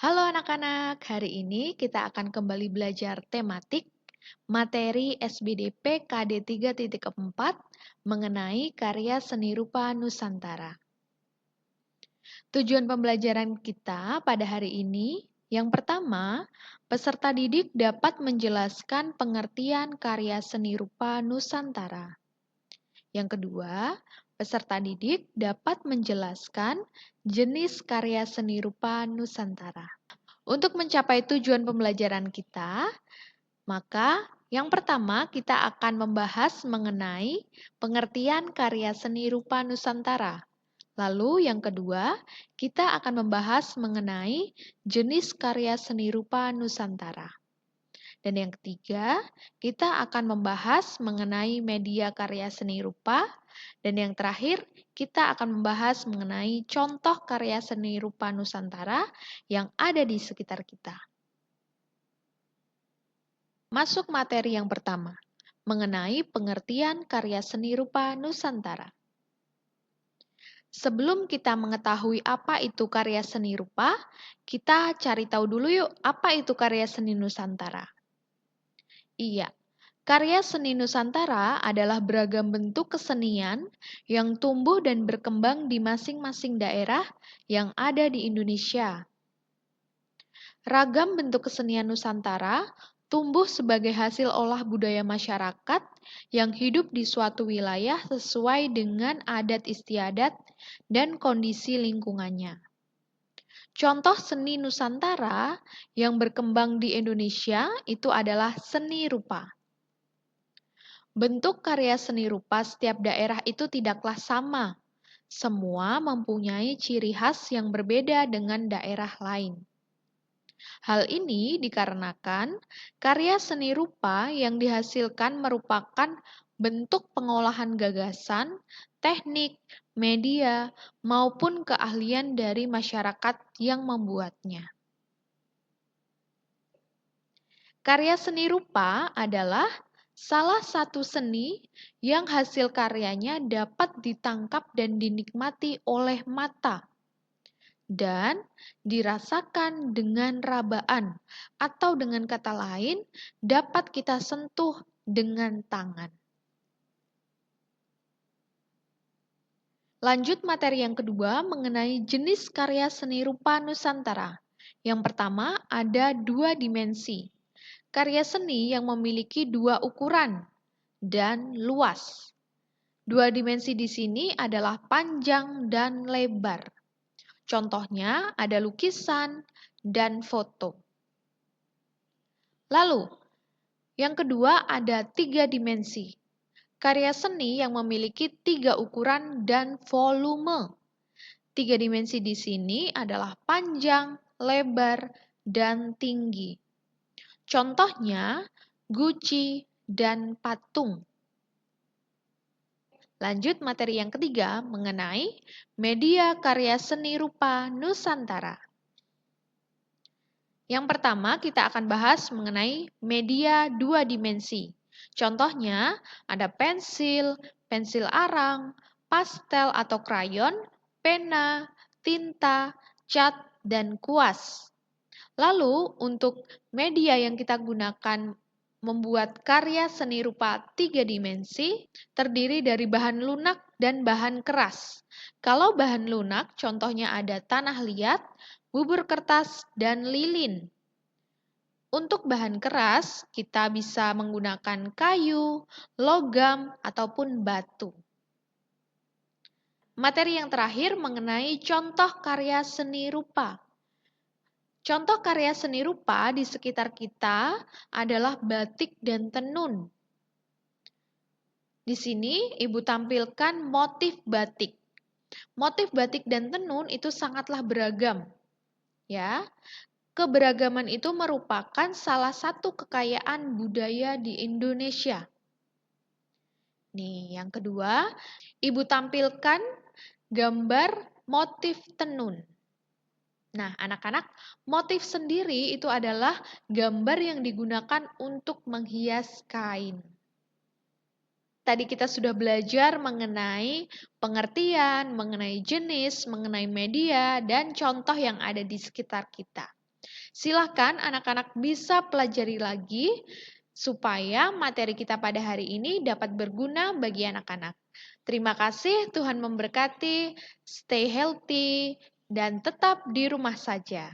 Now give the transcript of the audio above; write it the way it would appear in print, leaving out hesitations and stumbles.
Halo anak-anak, hari ini kita akan kembali belajar tematik materi SBDP KD 3.4 mengenai karya seni rupa Nusantara. Tujuan pembelajaran kita pada hari ini, yang pertama, peserta didik dapat menjelaskan pengertian karya seni rupa Nusantara. Yang kedua, peserta didik dapat menjelaskan jenis karya seni rupa Nusantara. Untuk mencapai tujuan pembelajaran kita, maka yang pertama kita akan membahas mengenai pengertian karya seni rupa Nusantara. Lalu yang kedua, kita akan membahas mengenai jenis karya seni rupa Nusantara. Dan yang ketiga, kita akan membahas mengenai media karya seni rupa. Dan yang terakhir, kita akan membahas mengenai contoh karya seni rupa Nusantara yang ada di sekitar kita. Masuk materi yang pertama, mengenai pengertian karya seni rupa Nusantara. Sebelum kita mengetahui apa itu karya seni rupa, kita cari tahu dulu yuk, apa itu karya seni Nusantara. Iya, karya seni Nusantara adalah beragam bentuk kesenian yang tumbuh dan berkembang di masing-masing daerah yang ada di Indonesia. Ragam bentuk kesenian Nusantara tumbuh sebagai hasil olah budaya masyarakat yang hidup di suatu wilayah sesuai dengan adat istiadat dan kondisi lingkungannya. Contoh seni Nusantara yang berkembang di Indonesia itu adalah seni rupa. Bentuk karya seni rupa setiap daerah itu tidaklah sama. Semua mempunyai ciri khas yang berbeda dengan daerah lain. Hal ini dikarenakan karya seni rupa yang dihasilkan merupakan bentuk pengolahan gagasan, teknik, media, maupun keahlian dari masyarakat yang membuatnya. Karya seni rupa adalah salah satu seni yang hasil karyanya dapat ditangkap dan dinikmati oleh mata dan dirasakan dengan rabaan, atau dengan kata lain, dapat kita sentuh dengan tangan. Lanjut materi yang kedua mengenai jenis karya seni rupa Nusantara. Yang pertama ada dua dimensi. Karya seni yang memiliki dua ukuran dan luas. Dua dimensi di sini adalah panjang dan lebar. Contohnya ada lukisan dan foto. Lalu, yang kedua ada tiga dimensi. Karya seni yang memiliki tiga ukuran dan volume. Tiga dimensi di sini adalah panjang, lebar, dan tinggi. Contohnya, guci dan patung. Lanjut materi yang ketiga mengenai media karya seni rupa Nusantara. Yang pertama kita akan bahas mengenai media dua dimensi. Contohnya ada pensil, pensil arang, pastel atau krayon, pena, tinta, cat, dan kuas. Lalu untuk media yang kita gunakan membuat karya seni rupa tiga dimensi terdiri dari bahan lunak dan bahan keras. Kalau bahan lunak, contohnya ada tanah liat, bubur kertas, dan lilin. Untuk bahan keras, kita bisa menggunakan kayu, logam, ataupun batu. Materi yang terakhir mengenai contoh karya seni rupa. Contoh karya seni rupa di sekitar kita adalah batik dan tenun. Di sini Ibu tampilkan motif batik. Motif batik dan tenun itu sangatlah beragam. Ya. Keberagaman itu merupakan salah satu kekayaan budaya di Indonesia. Nih, yang kedua, Ibu tampilkan gambar motif tenun. Nah, anak-anak, motif sendiri itu adalah gambar yang digunakan untuk menghias kain. Tadi kita sudah belajar mengenai pengertian, mengenai jenis, mengenai media, dan contoh yang ada di sekitar kita. Silahkan anak-anak bisa pelajari lagi supaya materi kita pada hari ini dapat berguna bagi anak-anak. Terima kasih, Tuhan memberkati, stay healthy, dan tetap di rumah saja.